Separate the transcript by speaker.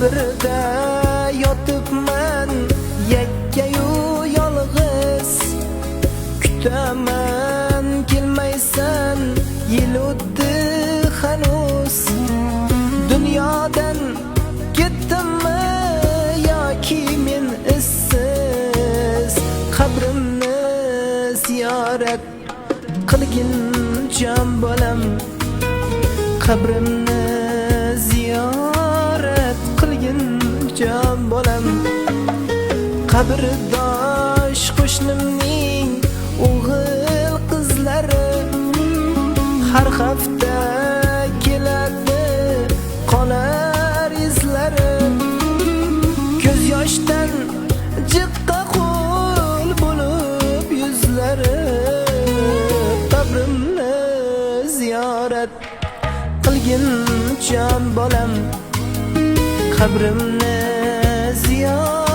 Speaker 1: qabrda yotibman yakkayu yolg'iz, kutaman kelmaysan, yil o'tdi hanuz. Dunyodan ketdimmi yoki men izsiz, qabrimni ziyorat qilgin jon bolam, qabrimni ziyorat qilgin jon bolam. Qabrdosh qo'shnimning o'g'il qizlari har hafta keladi, qolar izlari. Ko'z yoshdan jiqqa qo'l bo'lib yuzlari. Qabrimni ziyorat qilgin jon bolam, qabrimni ziyorat